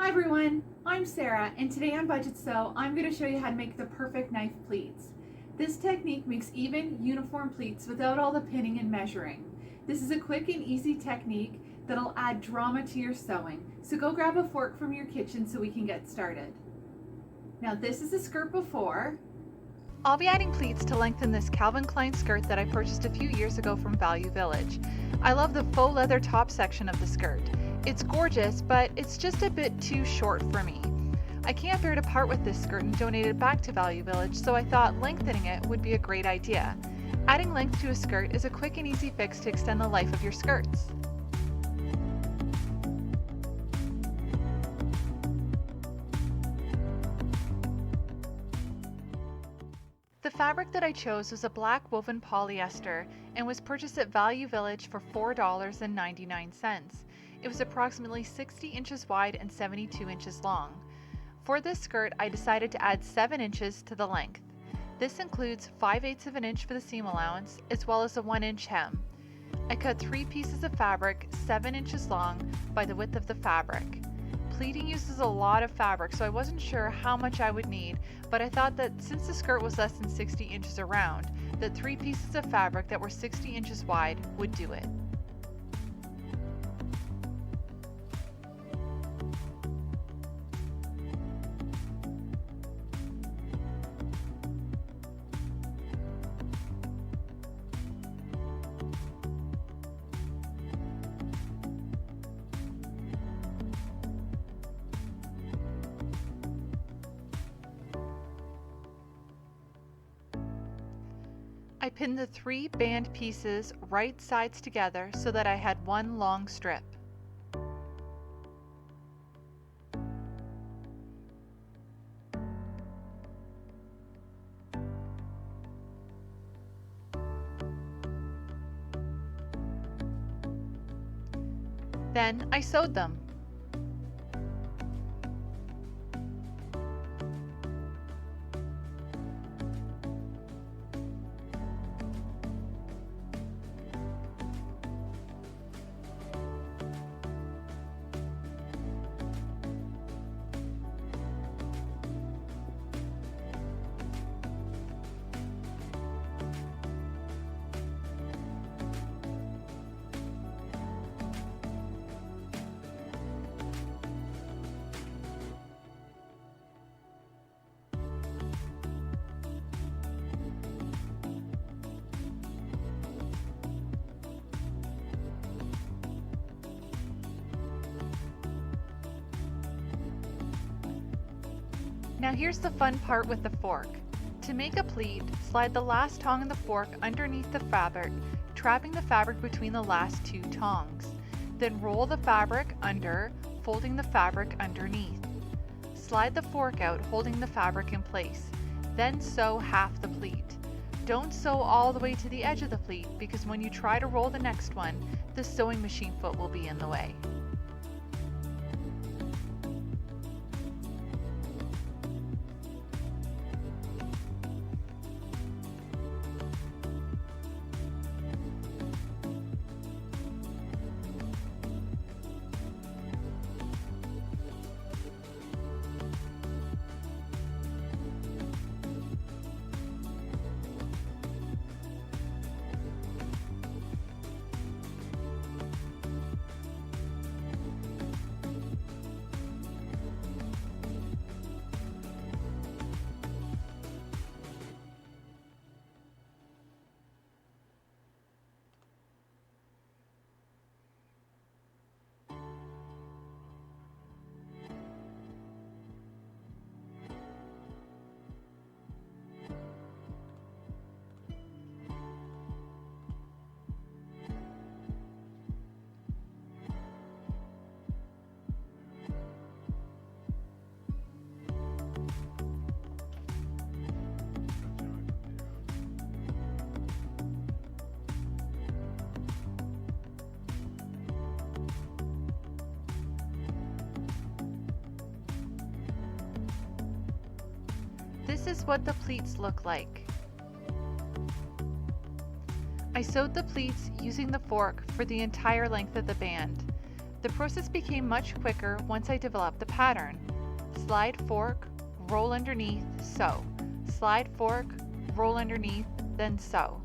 Hi everyone, I'm Sarah, and today on Budgetsew, I'm going to show you how to make the perfect knife pleats. This technique makes even, uniform pleats without all the pinning and measuring. This is a quick and easy technique that'll add drama to your sewing, so go grab a fork from your kitchen so we can get started. Now this is a skirt before. I'll be adding pleats to lengthen this Calvin Klein skirt that I purchased a few years ago from Value Village. I love the faux leather top section of the skirt. It's gorgeous, but it's just a bit too short for me. I can't bear to part with this skirt and donate it back to Value Village, so I thought lengthening it would be a great idea. Adding length to a skirt is a quick and easy fix to extend the life of your skirts. The fabric that I chose was a black woven polyester and was purchased at Value Village for $4.99. It was approximately 60 inches wide and 72 inches long. For this skirt, I decided to add 7 inches to the length. This includes 5/8 of an inch for the seam allowance, as well as a 1-inch hem. I cut 3 pieces of fabric 7 inches long by the width of the fabric. Pleating uses a lot of fabric, so I wasn't sure how much I would need, but I thought that since the skirt was less than 60 inches around, that 3 pieces of fabric that were 60 inches wide would do it. I pinned the 3 band pieces right sides together so that I had one long strip. Then I sewed them. Now here's the fun part with the fork. To make a pleat, slide the last tong of the fork underneath the fabric, trapping the fabric between the last 2 tongs. Then roll the fabric under, folding the fabric underneath. Slide the fork out, holding the fabric in place. Then sew half the pleat. Don't sew all the way to the edge of the pleat, because when you try to roll the next one, the sewing machine foot will be in the way. This is what the pleats look like. I sewed the pleats using the fork for the entire length of the band. The process became much quicker once I developed the pattern. Slide fork, roll underneath, sew. Slide fork, roll underneath, then sew.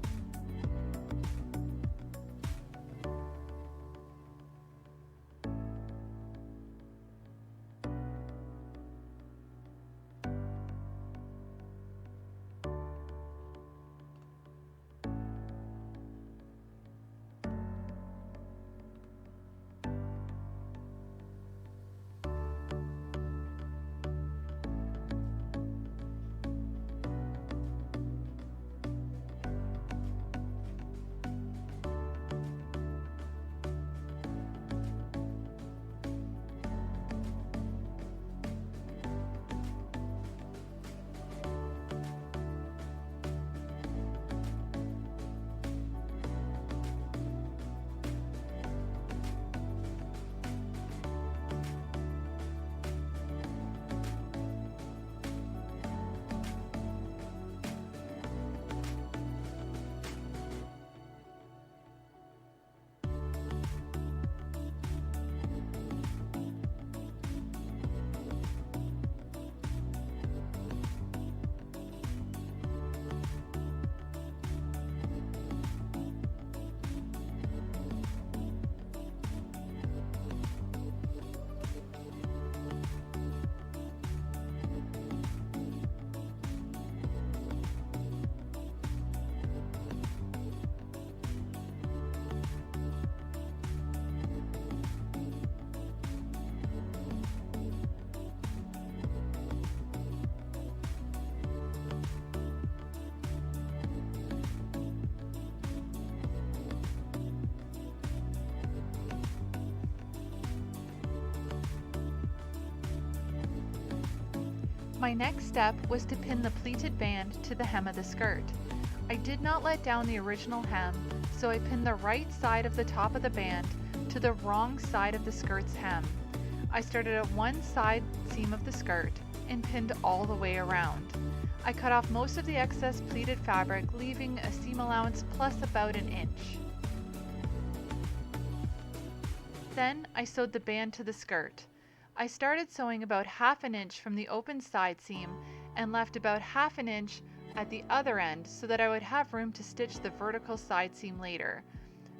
My next step was to pin the pleated band to the hem of the skirt. I did not let down the original hem, so I pinned the right side of the top of the band to the wrong side of the skirt's hem. I started at one side seam of the skirt and pinned all the way around. I cut off most of the excess pleated fabric, leaving a seam allowance plus about an inch. Then I sewed the band to the skirt. I started sewing about half an inch from the open side seam and left about half an inch at the other end so that I would have room to stitch the vertical side seam later.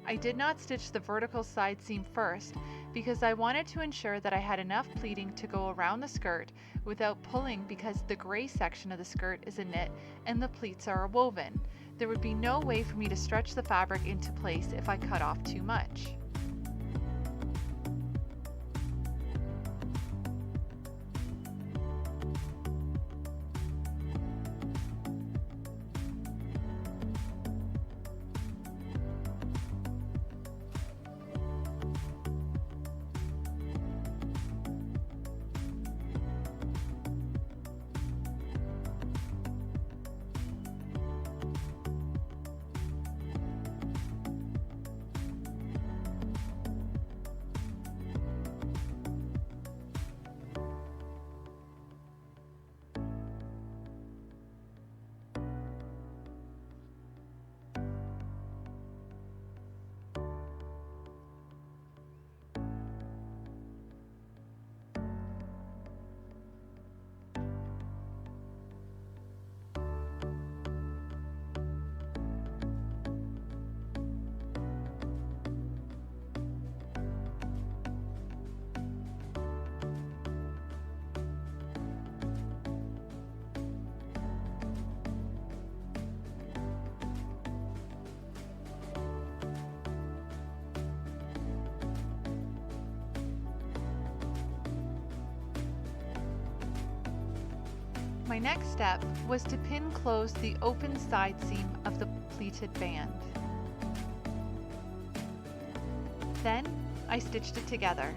I did not stitch the vertical side seam first because I wanted to ensure that I had enough pleating to go around the skirt without pulling, because the gray section of the skirt is a knit and the pleats are a woven. There would be no way for me to stretch the fabric into place if I cut off too much. My next step was to pin close the open side seam of the pleated band. Then I stitched it together.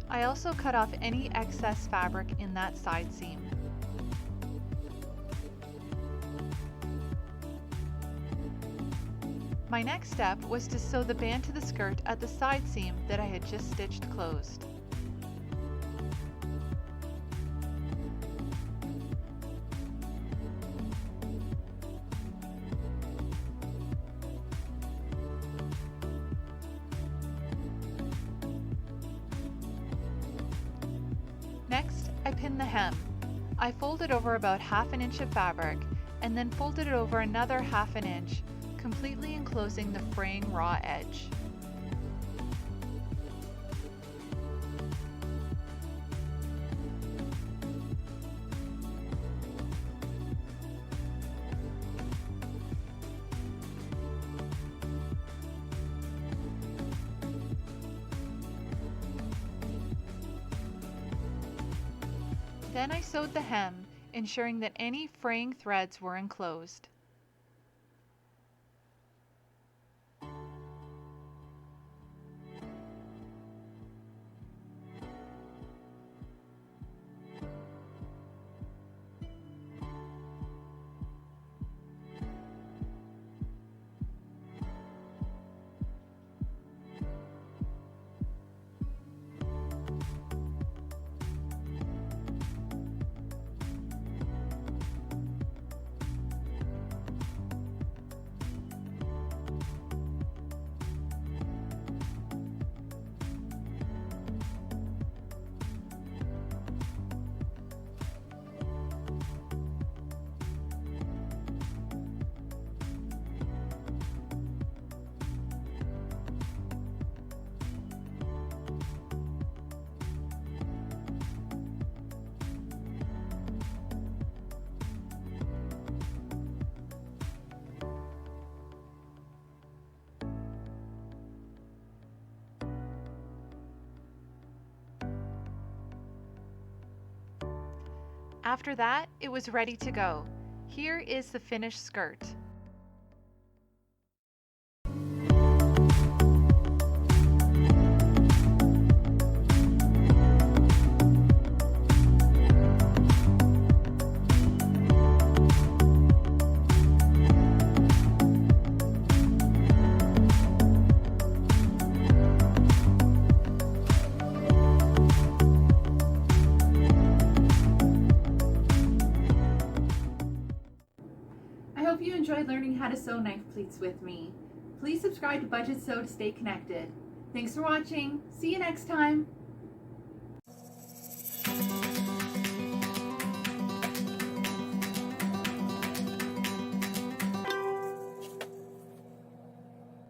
I also cut off any excess fabric in that side seam. My next step was to sew the band to the skirt at the side seam that I had just stitched closed. Next, I pinned the hem. I folded over about ½ inch of fabric and then folded it over another ½ inch, completely enclosing the fraying raw edge. Then I sewed the hem, ensuring that any fraying threads were enclosed. After that, it was ready to go. Here is the finished skirt. I hope you enjoyed learning how to sew knife pleats with me. Please subscribe to Budgetsew to stay connected. Thanks for watching. See you next time.